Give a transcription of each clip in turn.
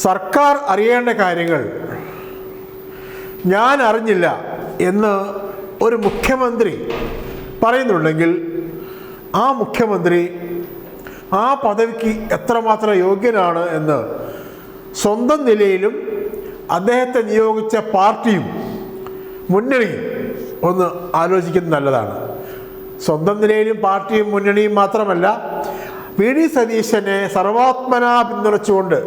സർക്കാർ അറിയേണ്ട കാര്യങ്ങൾ ഞാൻ അറിഞ്ഞില്ല എന്ന് ഒരു മുഖ്യമന്ത്രി പറയുന്നുണ്ടെങ്കിൽ ആ മുഖ്യമന്ത്രി ആ പദവിക്ക് എത്രമാത്രം യോഗ്യനാണ് എന്ന് സ്വന്തം നിലയിലും അദ്ദേഹത്തെ നിയോഗിച്ച പാർട്ടിയും മുന്നണിയും ഒന്ന് ആലോചിക്കുന്നത് നല്ലതാണ്. സ്വന്തം നിലയിലും പാർട്ടിയും മുന്നണിയും മാത്രമല്ല, വി ഡി സതീശനെ സർവാത്മനാ പിന്തുണച്ചുകൊണ്ട്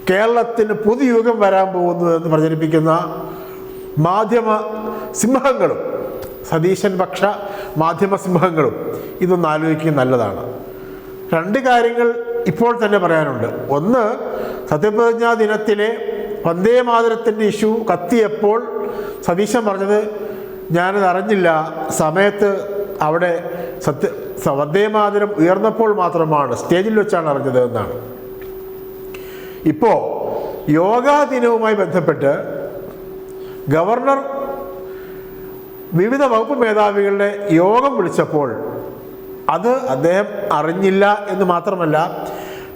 കേരളത്തിന് പുതുയുഗം വരാൻ പോകുന്നു എന്ന് പ്രചരിപ്പിക്കുന്ന മാധ്യമ സിംഹങ്ങളും സതീശൻ പക്ഷ മാധ്യമ സിംഹങ്ങളും ഇതൊന്ന് ആലോചിക്കുന്നത് നല്ലതാണ്. രണ്ട് കാര്യങ്ങൾ ഇപ്പോൾ തന്നെ പറയാനുണ്ട്. ഒന്ന്, സത്യപ്രതിജ്ഞാ ദിനത്തിലെ വന്ദേ മാതരത്തിൻ്റെ ഇഷ്യൂ കത്തിയപ്പോൾ സതീശൻ പറഞ്ഞത് ഞാനത് അറിഞ്ഞില്ല, സമയത്ത് അവിടെ വന്ദേ മാതരം ഉയർന്നപ്പോൾ മാത്രമാണ്, സ്റ്റേജിൽ വെച്ചാണ് അറിഞ്ഞത് എന്നാണ്. ഇപ്പോൾ യോഗാ ദിനവുമായി ബന്ധപ്പെട്ട് ഗവർണർ വിവിധ വകുപ്പ് മേധാവികളുടെ യോഗം വിളിച്ചപ്പോൾ അത് അദ്ദേഹം അറിഞ്ഞില്ല എന്ന് മാത്രമല്ല,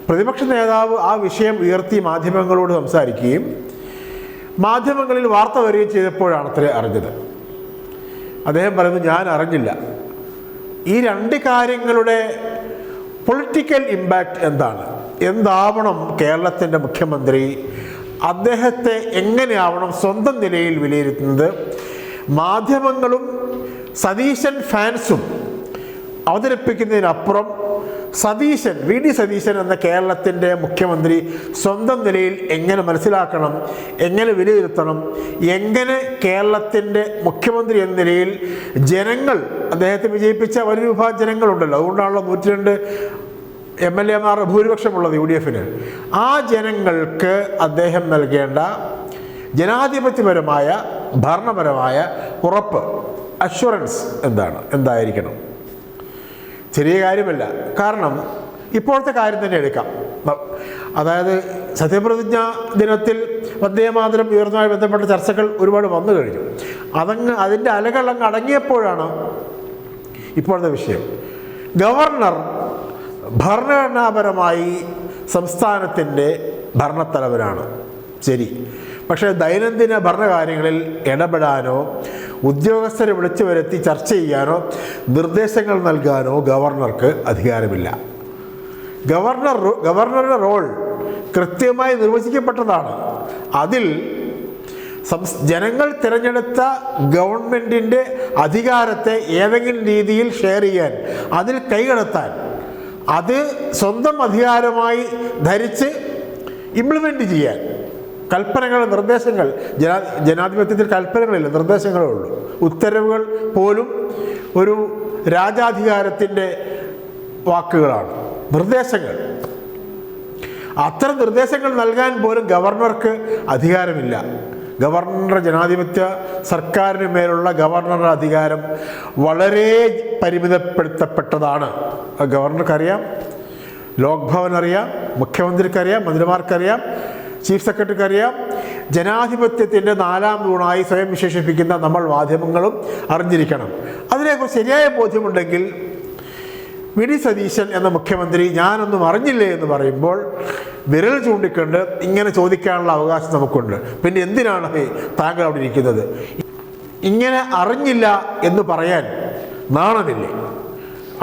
പ്രതിപക്ഷ നേതാവ് ആ വിഷയം ഉയർത്തി മാധ്യമങ്ങളോട് സംസാരിക്കുകയും മാധ്യമങ്ങളിൽ വാർത്ത വരികയും ചെയ്തപ്പോഴാണ് അത്രേ അറിഞ്ഞത്. അദ്ദേഹം പറയുന്നു ഞാൻ അറിഞ്ഞില്ല. ഈ രണ്ട് കാര്യങ്ങളുടെ പൊളിറ്റിക്കൽ ഇമ്പാക്റ്റ് എന്താണ്? എന്താവണം കേരളത്തിൻ്റെ മുഖ്യമന്ത്രി? അദ്ദേഹത്തെ എങ്ങനെയാവണം സ്വന്തം നിലയിൽ വിലയിരുത്തുന്നത്? മാധ്യമങ്ങളും സതീശൻ ഫാൻസും അവതരിപ്പിക്കുന്നതിനപ്പുറം സതീശൻ, വി ഡി സതീശൻ എന്ന കേരളത്തിൻ്റെ മുഖ്യമന്ത്രി സ്വന്തം നിലയിൽ എങ്ങനെ മനസ്സിലാക്കണം, എങ്ങനെ വിലയിരുത്തണം, എങ്ങനെ കേരളത്തിൻ്റെ മുഖ്യമന്ത്രി എന്ന നിലയിൽ ജനങ്ങൾ അദ്ദേഹത്തെ വിജയിപ്പിച്ച വലിയ വിഭാഗം ജനങ്ങളുണ്ടല്ലോ, അതുകൊണ്ടാണല്ലോ 102 MLA ഭൂരിപക്ഷമുള്ളത് UDF-ന്. ആ ജനങ്ങൾക്ക് അദ്ദേഹം നൽകേണ്ട ജനാധിപത്യപരമായ ഭരണപരമായ ഉറപ്പ്, അഷ്വറൻസ് എന്തായിരിക്കണം? ചെറിയ കാര്യമല്ല. കാരണം ഇപ്പോഴത്തെ കാര്യം തന്നെ എടുക്കാം. അതായത് സത്യപ്രതിജ്ഞാ ദിനത്തിൽ വന്ദേമാതരം ഉയർന്നതുമായി ബന്ധപ്പെട്ട ചർച്ചകൾ ഒരുപാട് വന്നു കഴിഞ്ഞു. അതിൻ്റെ അലകളങ്ങ് അടങ്ങിയപ്പോഴാണ് ഇപ്പോഴത്തെ വിഷയം. ഗവർണർ ഭരണഘടനാപരമായി സംസ്ഥാനത്തിൻ്റെ ഭരണത്തലവനാണ്, ശരി. പക്ഷേ ദൈനംദിന ഭരണകാര്യങ്ങളിൽ ഇടപെടാനോ ഉദ്യോഗസ്ഥരെ വിളിച്ചു വരുത്തി ചർച്ച ചെയ്യാനോ നിർദ്ദേശങ്ങൾ നൽകാനോ ഗവർണർക്ക് അധികാരമില്ല. ഗവർണറുടെ റോൾ കൃത്യമായി നിർവചിക്കപ്പെട്ടതാണ്. അതിൽ ജനങ്ങൾ തിരഞ്ഞെടുത്ത ഗവൺമെൻറ്റിൻ്റെ അധികാരത്തെ ഏതെങ്കിലും രീതിയിൽ ഷെയർ ചെയ്യാൻ, അതിൽ കൈകടത്താൻ, അത് സ്വന്തം അധികാരമായി ധരിച്ച് ഇംപ്ലിമെൻ്റ് ചെയ്യാൻ കൽപ്പനകൾ, നിർദ്ദേശങ്ങൾ, ജനാധിപത്യത്തിൽ കൽപ്പനകളില്ല, നിർദ്ദേശങ്ങളേ ഉള്ളൂ. ഉത്തരവുകൾ പോലും ഒരു രാജാധികാരത്തിൻ്റെ വാക്കുകളാണ്, നിർദ്ദേശങ്ങൾ. അത്തരം നിർദ്ദേശങ്ങൾ നൽകാൻ പോലും ഗവർണർക്ക് അധികാരമില്ല. ഗവർണറുടെ ജനാധിപത്യ സർക്കാരിന് മേലുള്ള ഗവർണറുടെ അധികാരം വളരെ പരിമിതപ്പെടുത്തപ്പെട്ടതാണ്. ഗവർണർക്കറിയാം, ലോക് ഭവൻ അറിയാം, മുഖ്യമന്ത്രിക്കറിയാം, മന്ത്രിമാർക്കറിയാം, ചീഫ് സെക്രട്ടറിക്ക് അറിയാം. ജനാധിപത്യത്തിൻ്റെ 4ാം തൂണായി സ്വയം വിശേഷിപ്പിക്കുന്ന നമ്മൾ മാധ്യമങ്ങളും അറിഞ്ഞിരിക്കണം. അതിനെക്കുറിച്ച് ശരിയായ ബോധ്യമുണ്ടെങ്കിൽ വി ഡി സതീശൻ എന്ന മുഖ്യമന്ത്രി ഞാനൊന്നും അറിഞ്ഞില്ലേ എന്ന് പറയുമ്പോൾ വിരൽ ചൂണ്ടിക്കൊണ്ട് ഇങ്ങനെ ചോദിക്കാനുള്ള അവകാശം നമുക്കുണ്ട്. പിന്നെ എന്തിനാണ് താങ്കൾ അവിടെ ഇരിക്കുന്നത്? ഇങ്ങനെ അറിഞ്ഞില്ല എന്ന് പറയാൻ നാണമില്ലേ?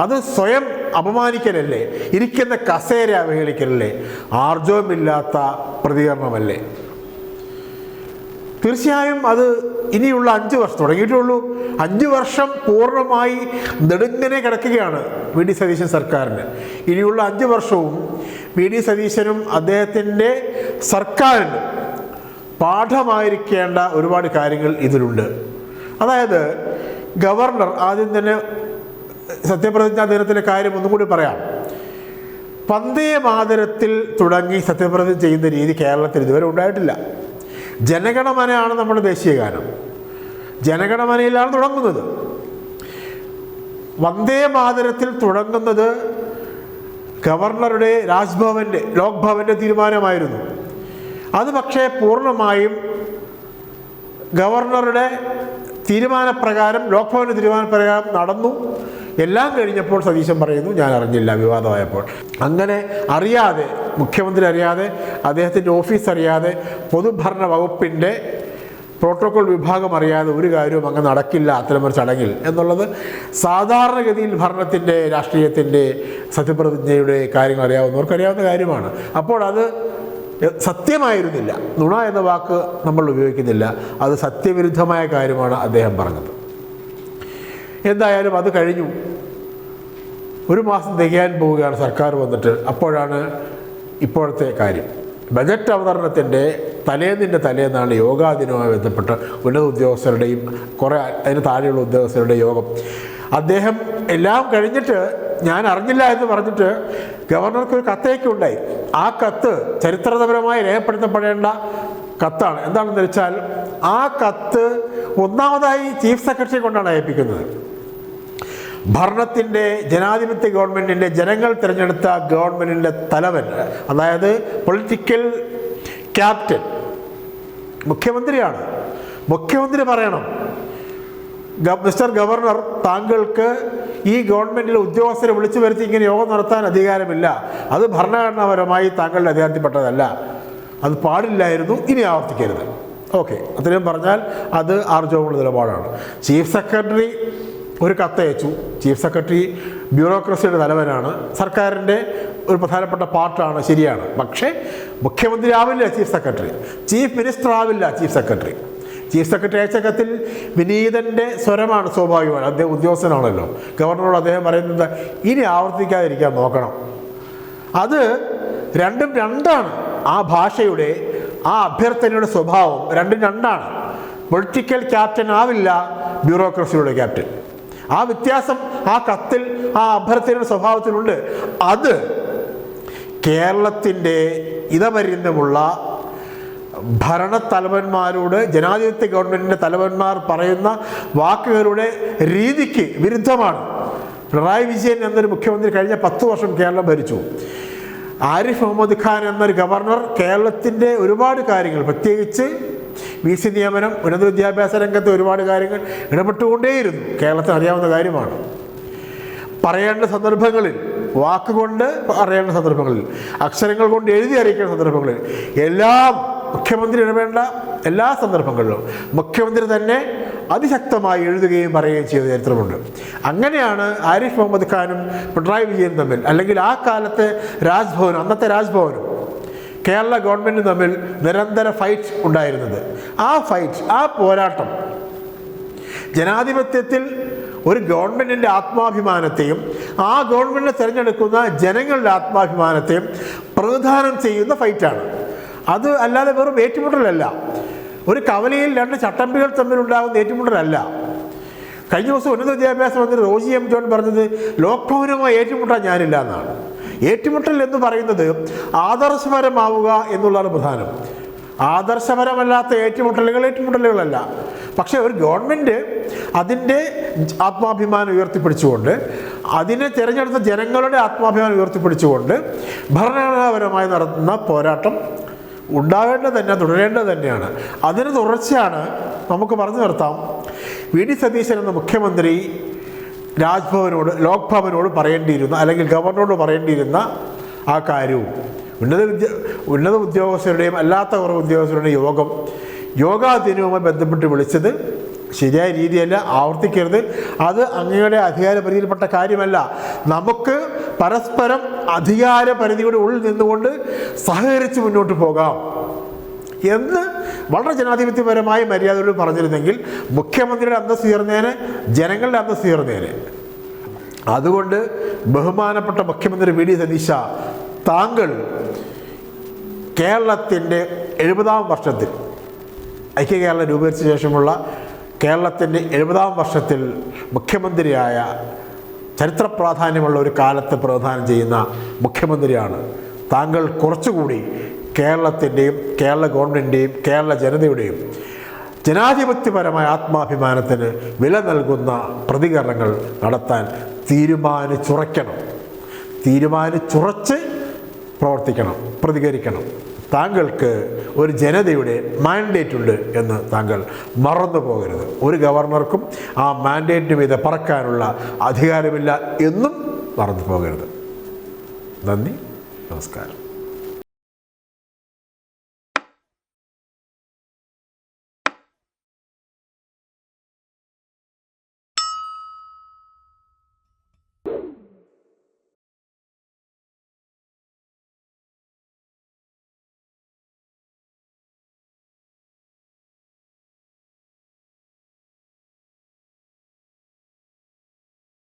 അത് സ്വയം അപമാനിക്കലല്ലേ? ഇരിക്കുന്ന കസേര അവഹേളിക്കലല്ലേ? ആർജവമില്ലാത്ത പ്രതികരണമല്ലേ? തീർച്ചയായും അത് ഇനിയുള്ള 5 വർഷം തുടങ്ങിയിട്ടുള്ളൂ. 5 വർഷം പൂർണ്ണമായി നെടുങ്ങനെ കിടക്കുകയാണ് വി ഡി സതീശൻ സർക്കാരിന്. ഇനിയുള്ള 5 വർഷവും വി ഡി സതീശനും അദ്ദേഹത്തിൻ്റെ സർക്കാരിന് പാഠമായിരിക്കേണ്ട ഒരുപാട് കാര്യങ്ങൾ ഇതിലുണ്ട്. അതായത് ഗവർണർ, ആദ്യം തന്നെ സത്യപ്രതിജ്ഞാ ദിനത്തിലെ കാര്യം ഒന്നും കൂടി പറയാം. വന്ദേ മാതരത്തിൽ തുടങ്ങി സത്യപ്രതിജ്ഞ ചെയ്യുന്ന രീതി കേരളത്തിൽ ഇതുവരെ ഉണ്ടായിട്ടില്ല. ജനഗണമനയാണ് നമ്മുടെ ദേശീയ ഗാനം. ജനഗണമനയിലാണ് തുടങ്ങുന്നത്. വന്ദേ മാതരത്തിൽ തുടങ്ങുന്നത് ഗവർണറുടെ രാജ്ഭവൻ്റെ, ലോക് ഭവൻ്റെ തീരുമാനമായിരുന്നു. അത് പക്ഷേ പൂർണ്ണമായും ഗവർണറുടെ തീരുമാനപ്രകാരം, ലോക് ഭവൻ്റെ തീരുമാനപ്രകാരം നടന്നു. എല്ലാം കഴിഞ്ഞപ്പോൾ സതീശൻ പറയുന്നു ഞാൻ അറിഞ്ഞില്ല, വിവാദമായപ്പോൾ. അങ്ങനെ അറിയാതെ മുഖ്യമന്ത്രി അറിയാതെ, അദ്ദേഹത്തിൻ്റെ ഓഫീസ് അറിയാതെ, പൊതുഭരണ വകുപ്പിൻ്റെ പ്രോട്ടോകോൾ വിഭാഗം അറിയാതെ ഒരു കാര്യവും അങ്ങ് നടക്കില്ല അത്തരമൊരു ചടങ്ങിൽ എന്നുള്ളത് സാധാരണഗതിയിൽ ഭരണത്തിൻ്റെ, രാഷ്ട്രീയത്തിൻ്റെ, സത്യപ്രതിജ്ഞയുടെ കാര്യങ്ങൾ അറിയാവുന്നവർക്ക് അറിയാവുന്ന കാര്യമാണ്. അപ്പോൾ അത് സത്യമായിരുന്നില്ല. നുണ എന്ന വാക്ക് നമ്മൾ ഉപയോഗിക്കുന്നില്ല. അത് സത്യവിരുദ്ധമായ കാര്യമാണ് അദ്ദേഹം പറഞ്ഞത്. എന്തായാലും അത് കഴിഞ്ഞു. ഒരു മാസം തികയാൻ പോവുകയാണ് സർക്കാർ വന്നിട്ട്. അപ്പോഴാണ് ഇപ്പോഴത്തെ കാര്യം. ബജറ്റ് അവതരണത്തിൻ്റെ തലേന്നാണ് യോഗാ ദിനവുമായി ബന്ധപ്പെട്ട് ഉന്നത ഉദ്യോഗസ്ഥരുടെയും കുറേ അതിന് താഴെയുള്ള ഉദ്യോഗസ്ഥരുടെ യോഗം. അദ്ദേഹം എല്ലാം കഴിഞ്ഞിട്ട് ഞാൻ അറിഞ്ഞില്ല എന്ന് പറഞ്ഞിട്ട് ഗവർണർക്ക് ഒരു കത്തയക്കുണ്ടായി. ആ കത്ത് ചരിത്രപരമായി രേഖപ്പെടുത്തപ്പെടേണ്ട കത്താണ്. എന്താണെന്ന് വെച്ചാൽ ആ കത്ത് ഒന്നാമതായി ചീഫ് സെക്രട്ടറി കൊണ്ടാണ് അയപ്പിക്കുന്നത്. ഭരണത്തിൻ്റെ, ജനാധിപത്യ ഗവൺമെൻറ്റിൻ്റെ, ജനങ്ങൾ തിരഞ്ഞെടുത്ത ഗവൺമെൻറ്റിൻ്റെ തലവൻ, അതായത് പൊളിറ്റിക്കൽ ക്യാപ്റ്റൻ മുഖ്യമന്ത്രിയാണ്. മുഖ്യമന്ത്രി പറയണം, മിസ്റ്റർ ഗവർണർ, താങ്കൾക്ക് ഈ ഗവൺമെൻറ്റിലെ ഉദ്യോഗസ്ഥരെ വിളിച്ചു വരുത്തി ഇങ്ങനെ യോഗം നടത്താൻ അധികാരമില്ല. അത് ഭരണഘടനാപരമായി താങ്കളുടെ അധികാരത്തിൽപ്പെട്ടതല്ല. അത് പാടില്ലായിരുന്നു, ഇനി ആവർത്തിക്കരുത്. ഓക്കെ, അത്രയും പറഞ്ഞാൽ അത് ആർജവമുള്ള നിലപാടാണ്. ചീഫ് സെക്രട്ടറി ഒരു കത്തയച്ചു. ചീഫ് സെക്രട്ടറി ബ്യൂറോക്രസിയുടെ തലവനാണ്, സർക്കാരിൻ്റെ ഒരു പ്രധാനപ്പെട്ട പാർട്ടാണ്, ശരിയാണ്. പക്ഷേ മുഖ്യമന്ത്രി ആവില്ല ചീഫ് സെക്രട്ടറി, ചീഫ് മിനിസ്റ്റർ ആവില്ല ചീഫ് സെക്രട്ടറി. ചീഫ് സെക്രട്ടറി അയച്ച കത്തിൽ വിനീതൻ്റെ സ്വരമാണ് സ്വാഭാവികമാണ്. അദ്ദേഹം ഉദ്യോഗസ്ഥനാണല്ലോ. ഗവർണറോട് അദ്ദേഹം പറയുന്നത് ഇനി ആവർത്തിക്കാതിരിക്കാൻ നോക്കണം. അത് രണ്ടും രണ്ടാണ്. ആ ഭാഷയുടെ, ആ അഭ്യർത്ഥനയുടെ സ്വഭാവം രണ്ടും രണ്ടാണ്. പൊളിറ്റിക്കൽ ക്യാപ്റ്റൻ ആവില്ല ബ്യൂറോക്രസിയുടെ ക്യാപ്റ്റൻ. ആ വ്യത്യാസം ആ കത്തിൽ, ആ അഭ്യർത്ഥനയുടെ സ്വഭാവത്തിലുണ്ട്. അത് കേരളത്തിൻ്റെ ഇതപര്യന്തമുള്ള ഭരണത്തലവന്മാരോട്, ജനാധിപത്യ ഗവൺമെൻറ്റിൻ്റെ തലവന്മാർ പറയുന്ന വാക്കുകളുടെ രീതിക്ക് വിരുദ്ധമാണ്. പിണറായി വിജയൻ എന്നൊരു മുഖ്യമന്ത്രി കഴിഞ്ഞ 10 വർഷം കേരളം ഭരിച്ചു. ആരിഫ് മുഹമ്മദ് ഖാൻ എന്നൊരു ഗവർണർ കേരളത്തിൻ്റെ ഒരുപാട് കാര്യങ്ങൾ, പ്രത്യേകിച്ച് VC നിയമനം, ഉന്നത വിദ്യാഭ്യാസ രംഗത്ത് ഒരുപാട് കാര്യങ്ങൾ ഇടപെട്ടുകൊണ്ടേയിരുന്നു. കേരളത്തിന് അറിയാവുന്ന കാര്യമാണ്. പറയേണ്ട സന്ദർഭങ്ങളിൽ, വാക്കുകൊണ്ട് പറയേണ്ട സന്ദർഭങ്ങളിൽ, അക്ഷരങ്ങൾ കൊണ്ട് എഴുതി അറിയിക്കേണ്ട സന്ദർഭങ്ങളിൽ, എല്ലാം മുഖ്യമന്ത്രി ഇടപെടേണ്ട എല്ലാ സന്ദർഭങ്ങളിലും മുഖ്യമന്ത്രി തന്നെ അതിശക്തമായി എഴുതുകയും പറയുകയും ചെയ്ത ചരിത്രമുണ്ട്. അങ്ങനെയാണ് ആരിഫ് മുഹമ്മദ് ഖാനും പിണറായി വിജയനും തമ്മിൽ, അല്ലെങ്കിൽ ആ കാലത്തെ രാജ്ഭവനും അന്നത്തെ രാജ്ഭവനും കേരള ഗവൺമെൻറ്റും തമ്മിൽ നിരന്തര ഫൈറ്റ് ഉണ്ടായിരുന്നത്. ആ ഫൈറ്റ്, ആ പോരാട്ടം ജനാധിപത്യത്തിൽ ഒരു ഗവൺമെൻറ്റിൻ്റെ ആത്മാഭിമാനത്തെയും ആ ഗവൺമെൻറ്റിനെ തിരഞ്ഞെടുക്കുന്ന ജനങ്ങളുടെ ആത്മാഭിമാനത്തെയും പ്രതിനിധാനം ചെയ്യുന്ന ഫൈറ്റാണ്. അത് അല്ലാതെ വെറും ഏറ്റുമുട്ടലല്ല. ഒരു കവലയിൽ 2 ചട്ടമ്പികൾ തമ്മിലുണ്ടാകുന്ന ഏറ്റുമുട്ടലല്ല. കഴിഞ്ഞ ദിവസം ഉന്നത വിദ്യാഭ്യാസ മന്ത്രി റോജി എം ജോൺ പറഞ്ഞത് ലോക്ഭവനുമായി ഏറ്റുമുട്ടാൻ ഞാനില്ല എന്നാണ്. ഏറ്റുമുട്ടൽ എന്ന് പറയുന്നത് ആദർശപരമാവുക എന്നുള്ളതാണ് പ്രധാനം. ആദർശപരമല്ലാത്ത ഏറ്റുമുട്ടലുകളല്ല. പക്ഷേ ഒരു ഗവൺമെൻറ് അതിൻ്റെ ആത്മാഭിമാനം ഉയർത്തിപ്പിടിച്ചുകൊണ്ട്, അതിനെ തിരഞ്ഞെടുത്ത ജനങ്ങളുടെ ആത്മാഭിമാനം ഉയർത്തിപ്പിടിച്ചുകൊണ്ട് ഭരണഘടനാപരമായി നടത്തുന്ന പോരാട്ടം ഉണ്ടാവേണ്ടത് തന്നെ, തുടരേണ്ടത് തന്നെയാണ്. അതിന് തുടർച്ചയാണ് നമുക്ക് പറഞ്ഞു നിർത്താം. VD സതീശൻ എന്ന മുഖ്യമന്ത്രി രാജ്ഭവനോട്, ലോക്ഭവനോട് പറയേണ്ടിയിരുന്ന, അല്ലെങ്കിൽ ഗവർണറോട് പറയേണ്ടിയിരുന്ന ആ കാര്യവും ഉന്നത ഉദ്യോഗസ്ഥരുടെയും അല്ലാത്ത കുറവ് ഉദ്യോഗസ്ഥരുടെയും യോഗാ ദിനവുമായി ബന്ധപ്പെട്ട് വിളിച്ചത് ശരിയായ രീതിയല്ല, ആവർത്തിക്കരുത്. അത് അങ്ങയുടെ അധികാര പരിധിയിൽപ്പെട്ട കാര്യമല്ല. നമുക്ക് പരസ്പരം അധികാര പരിധിയുടെ ഉള്ളിൽ നിന്നുകൊണ്ട് സഹകരിച്ച് മുന്നോട്ട് പോകാം എന്ന് വളരെ ജനാധിപത്യപരമായ മര്യാദയോട് പറഞ്ഞിരുന്നെങ്കിൽ മുഖ്യമന്ത്രിയുടെ അന്തസ്സ് ഉയർന്നേനെ, ജനങ്ങളുടെ അന്തസ്സ് ഉയർന്നേനെ. അതുകൊണ്ട് ബഹുമാനപ്പെട്ട മുഖ്യമന്ത്രി VD സതീശ, താങ്കൾ കേരളത്തിൻ്റെ 70-ാം വർഷത്തിൽ, ഐക്യ കേരളം രൂപീകരിച്ച ശേഷമുള്ള കേരളത്തിൻ്റെ 70-ാം വർഷത്തിൽ മുഖ്യമന്ത്രിയായ, ചരിത്ര പ്രാധാന്യമുള്ള ഒരു കാലത്ത് പ്രധാനം ചെയ്യുന്ന മുഖ്യമന്ത്രിയാണ്. താങ്കൾ കുറച്ചുകൂടി കേരളത്തിൻ്റെയും കേരള ഗവൺമെൻറ്റിൻ്റെയും കേരള ജനതയുടെയും ജനാധിപത്യപരമായ ആത്മാഭിമാനത്തിന് വില നൽകുന്ന പ്രതികരണങ്ങൾ നടത്താൻ തീരുമാനിച്ചുറച്ച് പ്രവർത്തിക്കണം, പ്രതികരിക്കണം. താങ്കൾക്ക് ഒരു ജനതയുടെ മാൻഡേറ്റ് ഉണ്ട് എന്ന് താങ്കൾ മറന്നു പോകരുത്. ഒരു ഗവർണർക്കും ആ മാൻഡേറ്റിന് മീതെ പറക്കാനുള്ള അധികാരമില്ല എന്നും മറന്നു പോകരുത്. നന്ദി, നമസ്കാരം.